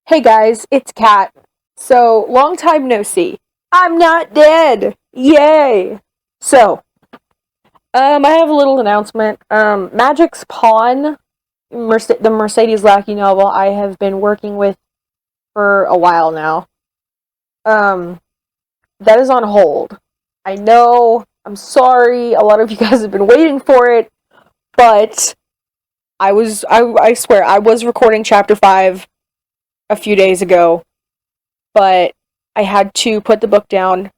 Hey guys, it's Kat. So, long time no see. I'm not dead! Yay! So, I have a little announcement. Magic's Pawn, the Mercedes Lackey novel I have been working with for a while now. Um, that is on hold. I know, I'm sorry, a lot of you guys have been waiting for it, but I swear, I was recording chapter 5 a few days ago, but I had to put the book down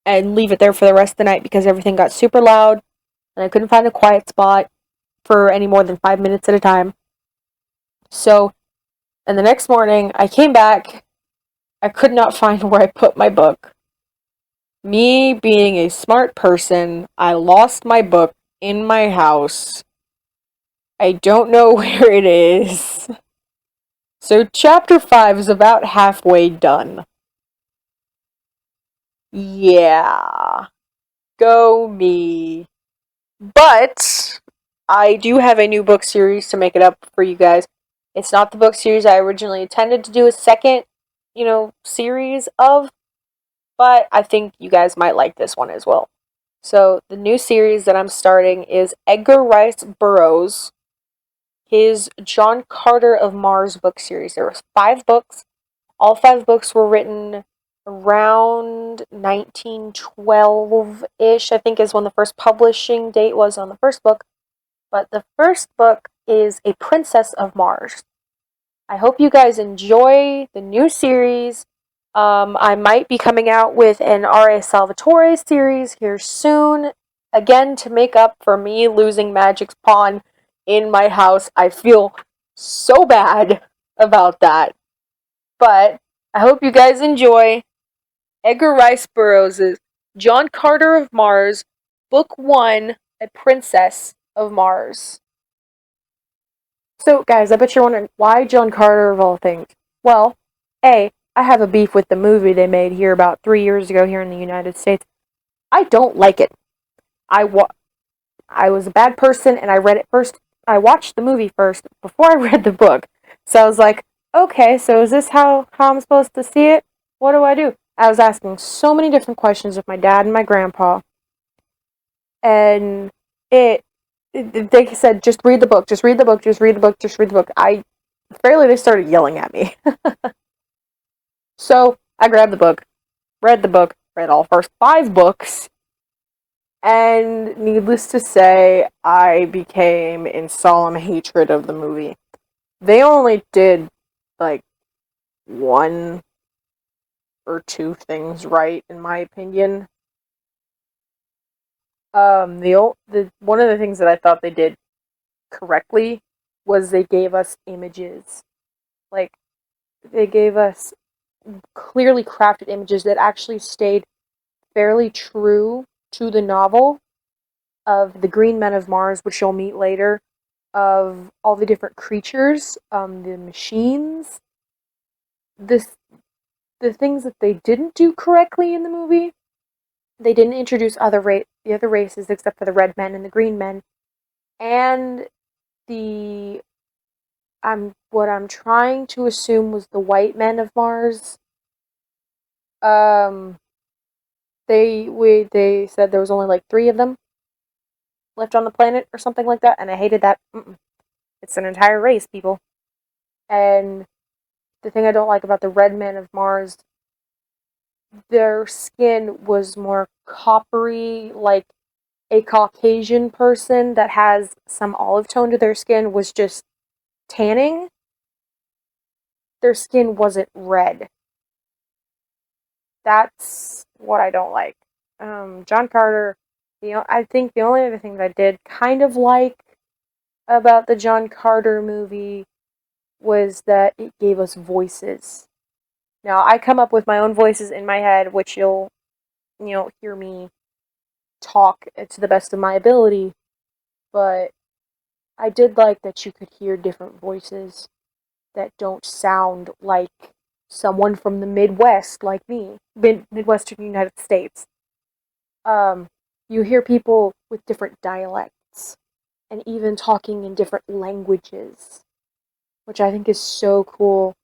and leave it there for the rest of the night because everything got super loud and I couldn't find a quiet spot for any more than 5 minutes at a time. So, and the next morning, I came back. I could not find where I put my book. Me being a smart person, I lost my book in my house. I don't know where it is. So, chapter 5 is about halfway done. Yeah. Go me. But I do have a new book series to make it up for you guys. It's not the book series I originally intended to do a second, series of, but I think you guys might like this one as well. So, the new series that I'm starting is Edgar Rice Burroughs, his John Carter of Mars book series. There was 5 books. All 5 books were written around 1912-ish, I think is when the first publishing date was on the first book. But the first book is A Princess of Mars. I hope you guys enjoy the new series. I might be coming out with an R.A. Salvatore series here soon. Again, to make up for me losing Magic's Pawn in my house. I feel so bad about that. But I hope you guys enjoy Edgar Rice Burroughs' John Carter of Mars, Book 1, A Princess of Mars. So, guys, I bet you're wondering, why John Carter of all things? Well, A, I have a beef with the movie they made here about 3 years ago here in the United States. I don't like it. I was a bad person and I read it first. I watched the movie first before I read the book. So I was like, okay, so is this how I'm supposed to see it? What do I do? I was asking so many different questions of my dad and my grandpa. And they said, just read the book, just read the book, just read the book, just read the book. Fairly, they started yelling at me. So I grabbed the book, read all first 5 books, and needless to say, I became in solemn hatred of the movie. They only did like 1 or 2 things right, in my opinion. The one of the things that I thought they did correctly was they gave us images. Like, they gave us clearly crafted images that actually stayed fairly true to the novel of the Green Men of Mars, which you'll meet later, of all the different creatures, the machines, this the things that they didn't do correctly in the movie. They didn't introduce the other races except for the red men and the green men, and the what I'm trying to assume was the white men of Mars. Um, they said there was only like 3 of them left on the planet or something like that, and I hated that. It's an entire race, people. And the thing I don't like about the red men of Mars, their skin was more coppery, like a Caucasian person that has some olive tone to their skin was just tanning. Their skin wasn't red. That's what I don't like. John Carter, I think the only other thing that I did kind of like about the John Carter movie was that it gave us voices. Now, I come up with my own voices in my head, which you'll hear me talk to the best of my ability, but I did like that you could hear different voices that don't sound like someone from the Midwest, like me, Midwestern United States. Um, you hear people with different dialects and even talking in different languages, which I think is so cool.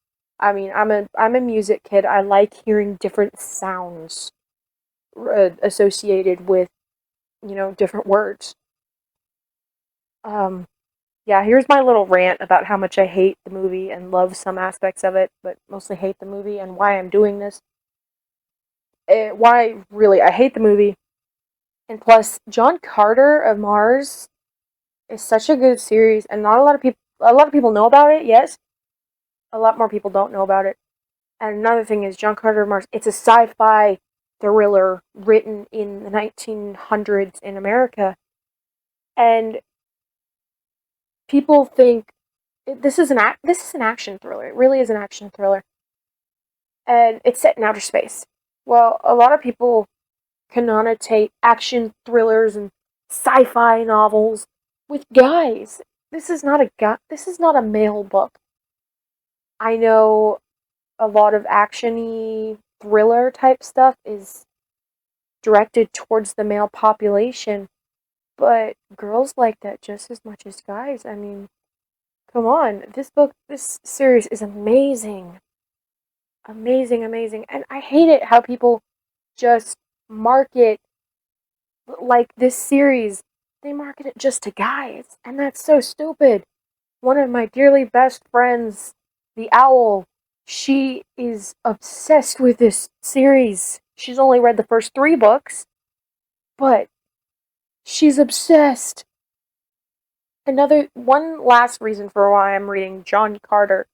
I mean, I'm a music kid. I like hearing different sounds associated with, different words. Um, yeah, here's my little rant about how much I hate the movie and love some aspects of it, but mostly hate the movie and why I'm doing this. Why, really, I hate the movie. And plus, John Carter of Mars is such a good series, and not a lot of people know about it, yes. A lot more people don't know about it. And another thing is, John Carter of Mars, it's a sci-fi thriller written in the 1900s in America. And people think this is an action thriller. It really is an action thriller. And it's set in outer space. Well, a lot of people connotate action thrillers and sci-fi novels with guys. This is not a male book. I know a lot of actiony thriller type stuff is directed towards the male population, but girls like that just as much as guys. I mean, come on. This series is amazing. Amazing, amazing. And I hate it how people just market, like, this series, they market it just to guys. And that's so stupid. One of my dearly best friends, the Owl, she is obsessed with this series. She's only read the first 3 books, but she's obsessed. One last reason for why I'm reading John Carter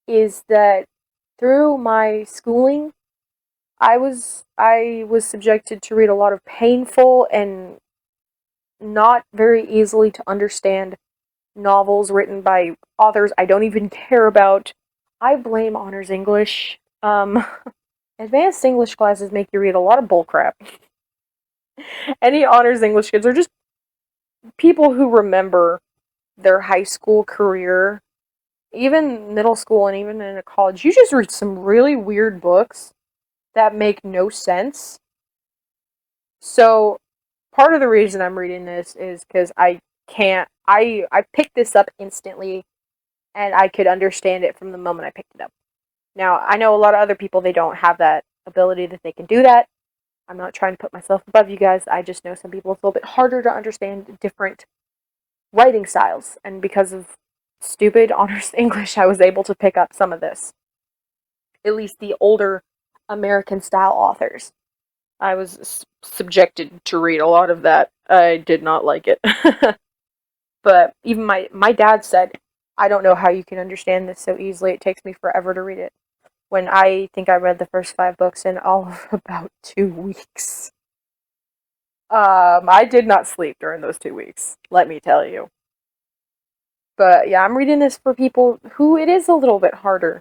is that through my schooling, I was subjected to read a lot of painful and not very easily to understand novels written by authors I don't even care about. I blame Honors English. Advanced English classes make you read a lot of bullcrap. Any Honors English kids are just people who remember their high school career, even middle school and even in college. You just read some really weird books that make no sense. So, part of the reason I'm reading this is because I picked this up instantly, and I could understand it from the moment I picked it up. Now, I know a lot of other people, they don't have that ability that they can do that. I'm not trying to put myself above you guys. I just know some people it's a little bit harder to understand different writing styles, and because of stupid Honors English, I was able to pick up some of this. At least the older American style authors. I was subjected to read a lot of that. I did not like it. But even my dad said, I don't know how you can understand this so easily. It takes me forever to read it. When I think I read the first 5 books in all of about 2 weeks. I did not sleep during those 2 weeks, let me tell you. But yeah, I'm reading this for people who it is a little bit harder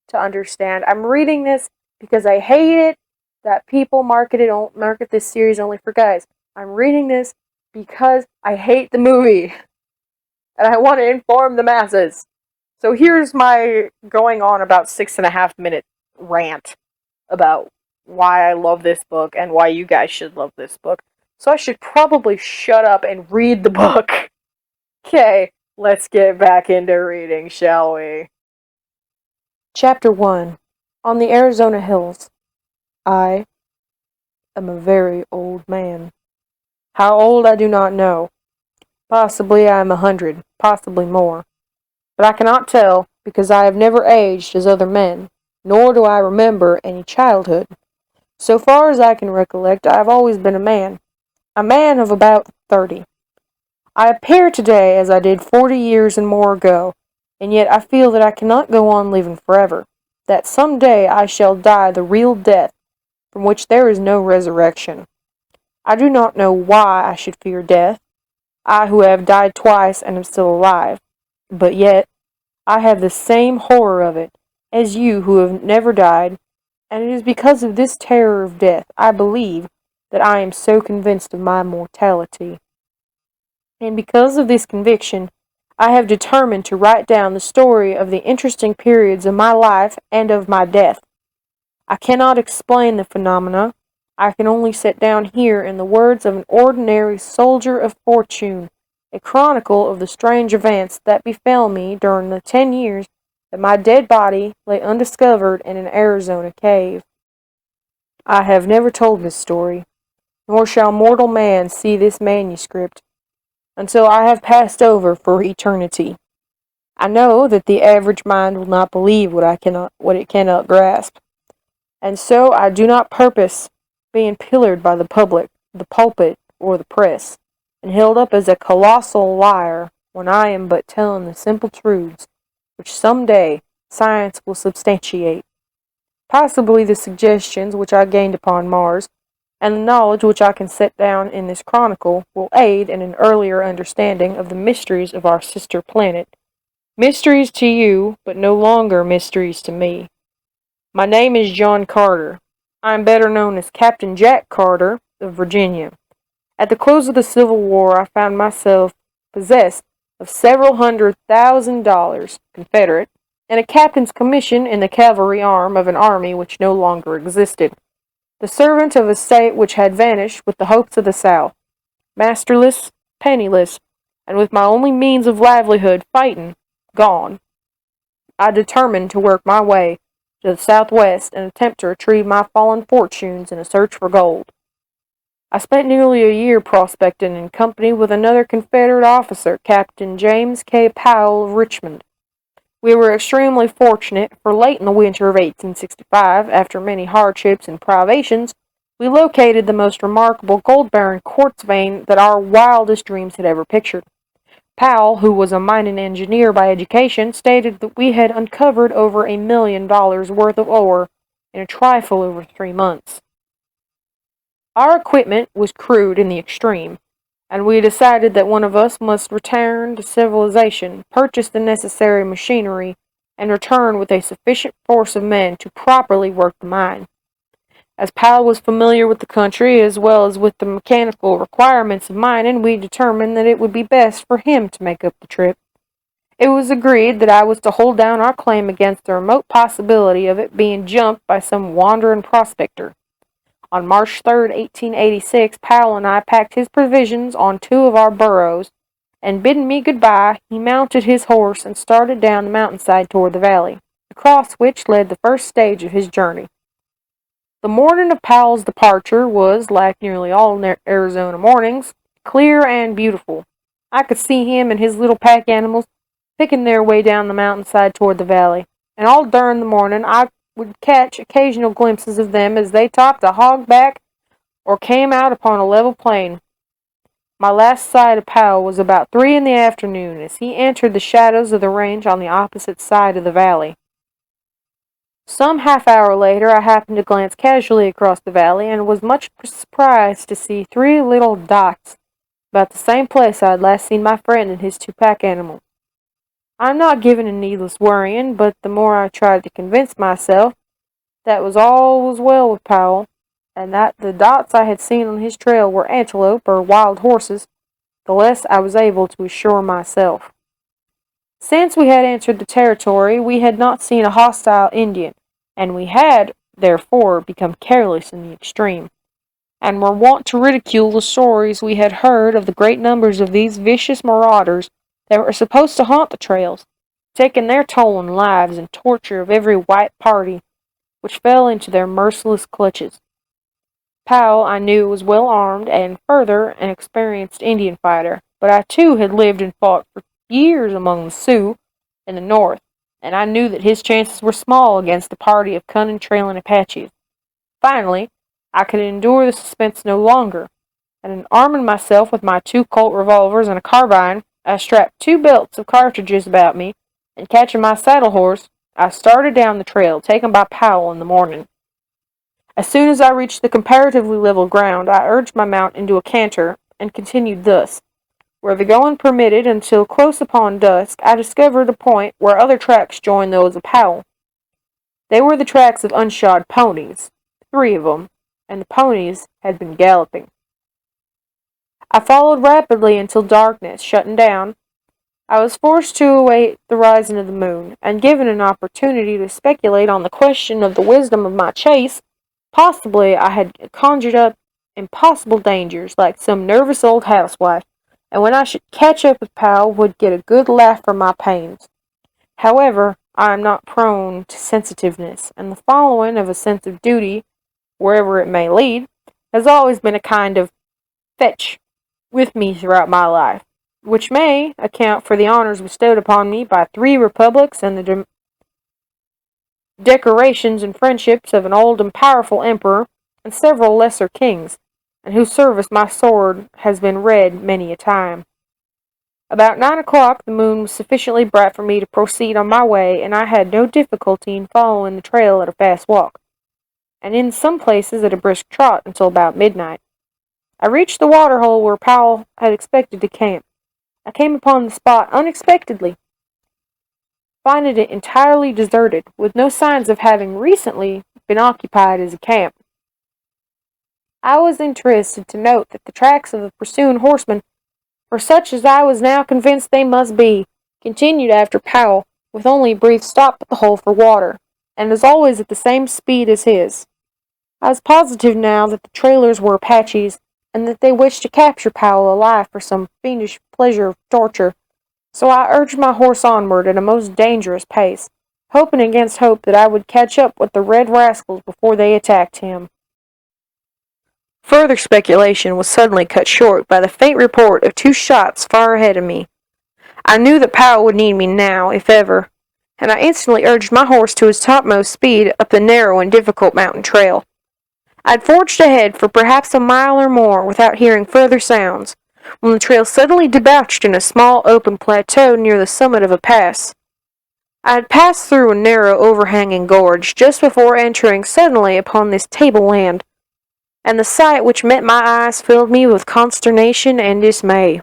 to understand. I'm reading this because I hate it that people market this series only for guys. I'm reading this because I hate the movie. And I want to inform the masses. So here's my going on about 6.5 minute rant about why I love this book and why you guys should love this book. So I should probably shut up and read the book. Okay, let's get back into reading, shall we? Chapter 1. On the Arizona Hills. I am a very old man. How old I do not know. Possibly I am 100, possibly more. But I cannot tell, because I have never aged as other men, nor do I remember any childhood. So far as I can recollect, I have always been a man of about 30. I appear today as I did 40 years and more ago, and yet I feel that I cannot go on living forever, that some day I shall die the real death, from which there is no resurrection. I do not know why I should fear death, I who have died twice and am still alive, but yet I have the same horror of it as you who have never died, and it is because of this terror of death, I believe, that I am so convinced of my mortality. And because of this conviction, I have determined to write down the story of the interesting periods of my life and of my death. I cannot explain the phenomena. I can only set down here in the words of an ordinary soldier of fortune a chronicle of the strange events that befell me during the 10 years that my dead body lay undiscovered in an Arizona cave. I have never told this story, nor shall mortal man see this manuscript, until I have passed over for eternity. I know that the average mind will not believe what it cannot grasp, and so I do not purpose being pillared by the public, the pulpit, or the press, and held up as a colossal liar when I am but telling the simple truths which some day science will substantiate. Possibly the suggestions which I gained upon Mars, and the knowledge which I can set down in this chronicle, will aid in an earlier understanding of the mysteries of our sister planet. Mysteries to you, but no longer mysteries to me. My name is John Carter. I am better known as Captain Jack Carter of Virginia. At the close of the Civil War, I found myself possessed of several $100,000 Confederate, and a captain's commission in the cavalry arm of an army which no longer existed. The servant of a state which had vanished with the hopes of the South, masterless, penniless, and with my only means of livelihood, fighting, gone. I determined to work my way to the southwest and attempt to retrieve my fallen fortunes in a search for gold. I spent nearly a year prospecting in company with another Confederate officer, Captain James K. Powell of Richmond. We were extremely fortunate, for late in the winter of 1865, after many hardships and privations, we located the most remarkable gold-bearing quartz vein that our wildest dreams had ever pictured. Powell, who was a mining engineer by education, stated that we had uncovered over $1 million worth of ore in a trifle over 3 months. Our equipment was crude in the extreme, and we decided that one of us must return to civilization, purchase the necessary machinery, and return with a sufficient force of men to properly work the mine. As Powell was familiar with the country as well as with the mechanical requirements of mining, we determined that it would be best for him to make up the trip. It was agreed that I was to hold down our claim against the remote possibility of it being jumped by some wandering prospector. On March 3rd, 1886, Powell and I packed his provisions on 2 of our burros, and bidding me goodbye, he mounted his horse and started down the mountainside toward the valley, across which led the first stage of his journey. The morning of Powell's departure was, like nearly all Arizona mornings, clear and beautiful. I could see him and his little pack animals picking their way down the mountainside toward the valley, and all during the morning I would catch occasional glimpses of them as they topped a hogback or came out upon a level plain. My last sight of Powell was about 3 in the afternoon as he entered the shadows of the range on the opposite side of the valley. Some half-hour later, I happened to glance casually across the valley and was much surprised to see 3 little dots about the same place I had last seen my friend and his 2 pack animals. I am not given to needless worrying, but the more I tried to convince myself that all was well with Powell, and that the dots I had seen on his trail were antelope or wild horses, the less I was able to assure myself. Since we had entered the territory, we had not seen a hostile Indian, and we had, therefore, become careless in the extreme, and were wont to ridicule the stories we had heard of the great numbers of these vicious marauders that were supposed to haunt the trails, taking their toll in lives and torture of every white party which fell into their merciless clutches. Powell, I knew, was well armed, and further, an experienced Indian fighter, but I too had lived and fought for years among the Sioux in the north, and I knew that his chances were small against a party of cunning trailing Apaches. Finally, I could endure the suspense no longer, and in arming myself with my 2 Colt revolvers and a carbine, I strapped 2 belts of cartridges about me, and catching my saddle horse, I started down the trail taken by Powell in the morning. As soon as I reached the comparatively level ground, I urged my mount into a canter, and continued thus, where the going permitted, until close upon dusk I discovered a point where other tracks joined those of Powell. They were the tracks of unshod ponies, 3 of them, and the ponies had been galloping. I followed rapidly until darkness, shutting down. I was forced to await the rising of the moon, and given an opportunity to speculate on the question of the wisdom of my chase. Possibly I had conjured up impossible dangers like some nervous old housewife, and when I should catch up with Powell would get a good laugh for my pains. However, I am not prone to sensitiveness, and the following of a sense of duty, wherever it may lead, has always been a kind of fetch with me throughout my life, which may account for the honors bestowed upon me by 3 republics and the decorations and friendships of an old and powerful emperor and several lesser kings, in whose service my sword has been read many a time. About 9 o'clock the moon was sufficiently bright for me to proceed on my way, and I had no difficulty in following the trail at a fast walk, and in some places at a brisk trot until about midnight. I reached the water-hole where Powell had expected to camp. I came upon the spot unexpectedly, finding it entirely deserted, with no signs of having recently been occupied as a camp. I was interested to note that the tracks of the pursuing horsemen, for such as I was now convinced they must be, continued after Powell, with only a brief stop at the hole for water, and as always at the same speed as his. I was positive now that the trailers were Apaches, and that they wished to capture Powell alive for some fiendish pleasure of torture, so I urged my horse onward at a most dangerous pace, hoping against hope that I would catch up with the red rascals before they attacked him. Further speculation was suddenly cut short by the faint report of 2 shots far ahead of me. I knew that Powell would need me now, if ever, and I instantly urged my horse to his topmost speed up the narrow and difficult mountain trail. I had forged ahead for perhaps a mile or more without hearing further sounds, when the trail suddenly debouched in a small open plateau near the summit of a pass. I had passed through a narrow overhanging gorge just before entering suddenly upon this tableland, and the sight which met my eyes filled me with consternation and dismay.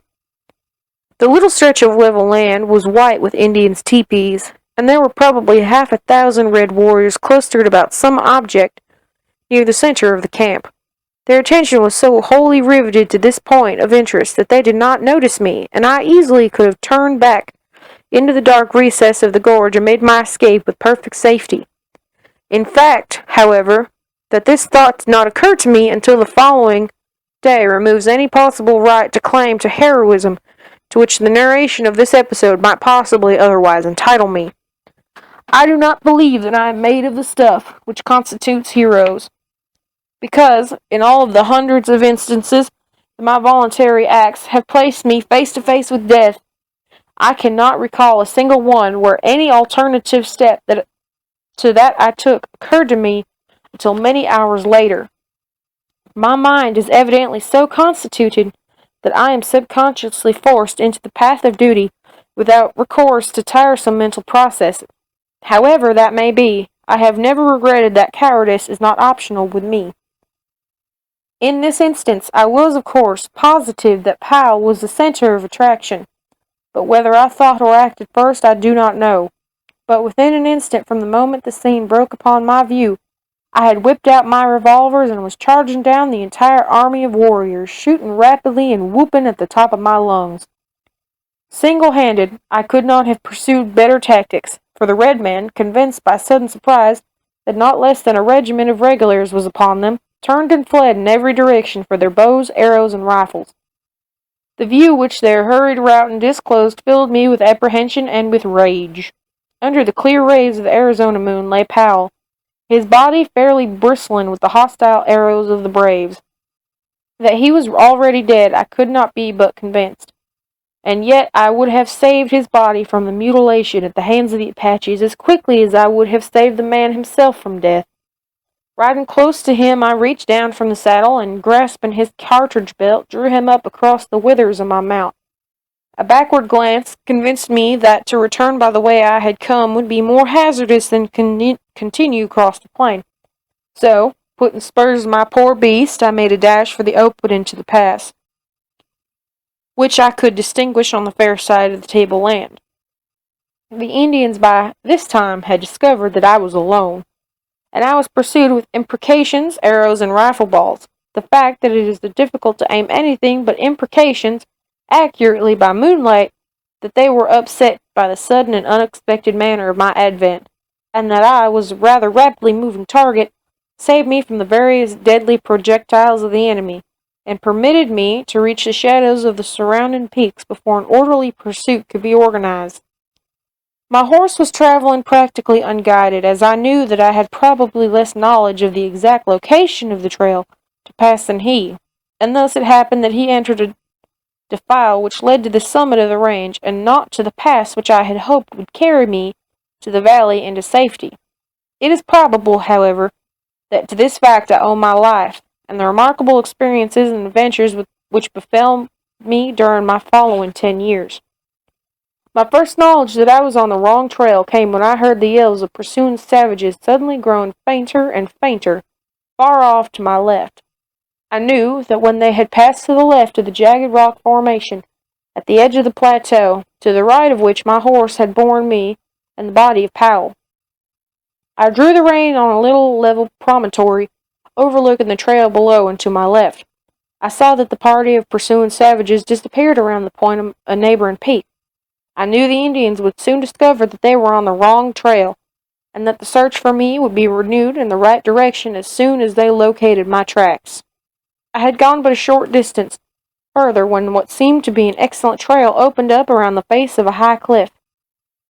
The little stretch of level land was white with Indians' teepees, and there were probably 1,000 red warriors clustered about some object near the center of the camp. Their attention was so wholly riveted to this point of interest that they did not notice me, and I easily could have turned back into the dark recess of the gorge and made my escape with perfect safety. In fact, however, that this thought did not occur to me until the following day removes any possible right to claim to heroism to which the narration of this episode might possibly otherwise entitle me. I do not believe that I am made of the stuff which constitutes heroes, because, in all of the hundreds of instances that my voluntary acts have placed me face to face with death, I cannot recall a single one where any alternative step to that I took occurred to me until many hours later. My mind is evidently so constituted that I am subconsciously forced into the path of duty without recourse to tiresome mental processes. However that may be, I have never regretted that cowardice is not optional with me. In this instance, I was, of course, positive that Powell was the center of attraction, but whether I thought or acted first I do not know. But within an instant from the moment the scene broke upon my view, I had whipped out my revolvers and was charging down the entire army of warriors, shooting rapidly and whooping at the top of my lungs. Single-handed, I could not have pursued better tactics, for the red men, convinced by sudden surprise that not less than a regiment of regulars was upon them, turned and fled in every direction for their bows, arrows, and rifles. The view which their hurried routing disclosed filled me with apprehension and with rage. Under the clear rays of the Arizona moon lay Powell, his body fairly bristling with the hostile arrows of the braves. That he was already dead I could not be but convinced, and yet I would have saved his body from the mutilation at the hands of the Apaches as quickly as I would have saved the man himself from death. Riding close to him, I reached down from the saddle, and grasping his cartridge belt, drew him up across the withers of my mount. A backward glance convinced me that to return by the way I had come would be more hazardous than continue across the plain. So, putting spurs to my poor beast, I made a dash for the open into the pass, which I could distinguish on the fair side of the tableland. The Indians by this time had discovered that I was alone, and I was pursued with imprecations, arrows, and rifle balls. The fact that it is difficult to aim anything but imprecations accurately by moonlight, that they were upset by the sudden and unexpected manner of my advent, and that I was a rather rapidly moving target, saved me from the various deadly projectiles of the enemy, and permitted me to reach the shadows of the surrounding peaks before an orderly pursuit could be organized. My horse was traveling practically unguided, as I knew that I had probably less knowledge of the exact location of the trail to pass than he, and thus it happened that he entered a defile which led to the summit of the range, and not to the pass which I had hoped would carry me to the valley and to safety. It is probable, however, that to this fact I owe my life, and the remarkable experiences and adventures which befell me during my following 10 years. My first knowledge that I was on the wrong trail came when I heard the yells of pursuing savages suddenly growing fainter and fainter, far off to my left. I knew that when they had passed to the left of the jagged rock formation, at the edge of the plateau, to the right of which my horse had borne me and the body of Powell. I drew the rein on a little level promontory, overlooking the trail below and to my left. I saw that the party of pursuing savages disappeared around the point of a neighboring peak. I knew the Indians would soon discover that they were on the wrong trail, and that the search for me would be renewed in the right direction as soon as they located my tracks. I had gone but a short distance further when what seemed to be an excellent trail opened up around the face of a high cliff.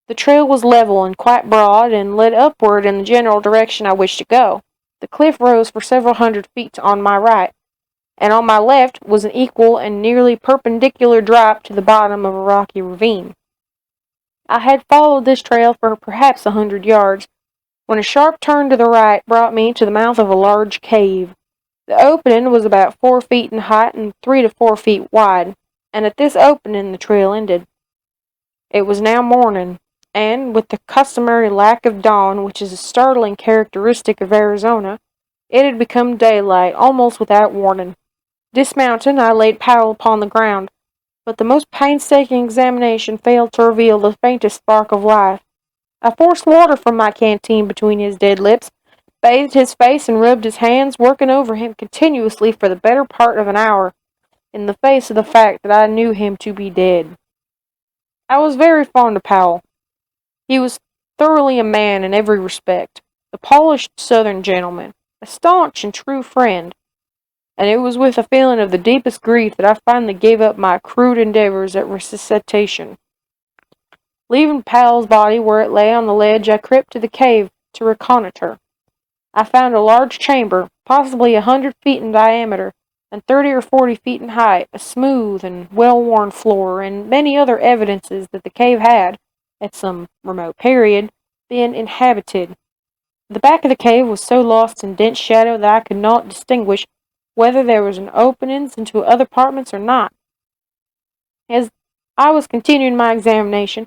The trail was level and quite broad, and led upward in the general direction I wished to go. The cliff rose for several hundred feet on my right, and on my left was an equal and nearly perpendicular drop to the bottom of a rocky ravine. I had followed this trail for perhaps 100 yards, when a sharp turn to the right brought me to the mouth of a large cave. The opening was about 4 feet in height and 3 to 4 feet wide, and at this opening the trail ended. It was now morning, and, with the customary lack of dawn which is a startling characteristic of Arizona, it had become daylight almost without warning. Dismounting, I laid Powell upon the ground, but the most painstaking examination failed to reveal the faintest spark of life. I forced water from my canteen between his dead lips, bathed his face and rubbed his hands, working over him continuously for the better part of an hour, in the face of the fact that I knew him to be dead. I was very fond of Powell. He was thoroughly a man in every respect, a polished Southern gentleman, a staunch and true friend, and it was with a feeling of the deepest grief that I finally gave up my crude endeavors at resuscitation. Leaving Powell's body where it lay on the ledge, I crept to the cave to reconnoiter. I found a large chamber, possibly 100 feet in diameter, and 30 or 40 feet in height, a smooth and well-worn floor, and many other evidences that the cave had, at some remote period, been inhabited. The back of the cave was so lost in dense shadow that I could not distinguish whether there was an opening into other apartments or not. As I was continuing my examination,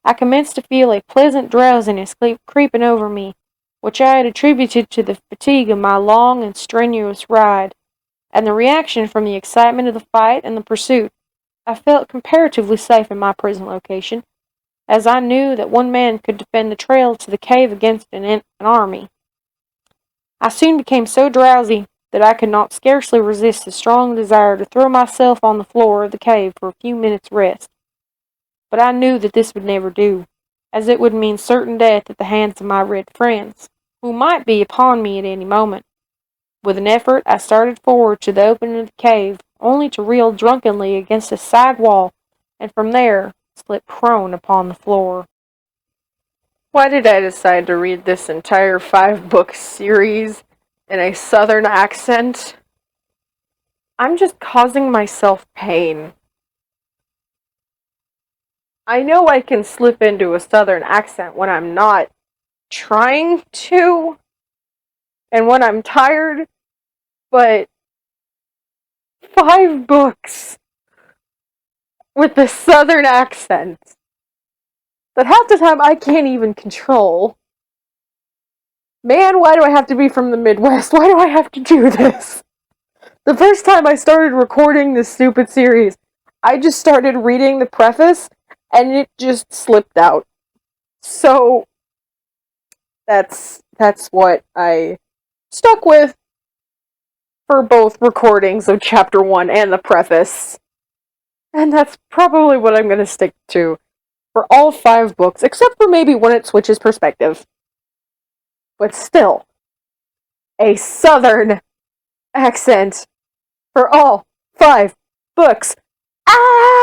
I commenced to feel a pleasant drowsiness creeping over me, which I had attributed to the fatigue of my long and strenuous ride, and the reaction from the excitement of the fight and the pursuit. I felt comparatively safe in my present location, as I knew that one man could defend the trail to the cave against an army. I soon became so drowsy that I could not scarcely resist the strong desire to throw myself on the floor of the cave for a few minutes' rest. But I knew that this would never do, as it would mean certain death at the hands of my red friends, who might be upon me at any moment. With an effort, I started forward to the opening of the cave, only to reel drunkenly against a side wall, and from there slip prone upon the floor. Why did I decide to read this entire 5-book series in a Southern accent? I'm just causing myself pain. I know I can slip into a Southern accent when I'm not trying to, and when I'm tired, but 5 books with the Southern accent that half the time I can't even control. Man, why do I have to be from the Midwest? Why do I have to do this? The first time I started recording this stupid series, I just started reading the preface, and it just slipped out. So, that's what I stuck with for both recordings of Chapter 1 and the preface. And that's probably what I'm going to stick to for all 5 books, except for maybe when it switches perspective. But still, a Southern accent for all 5 books. Ah!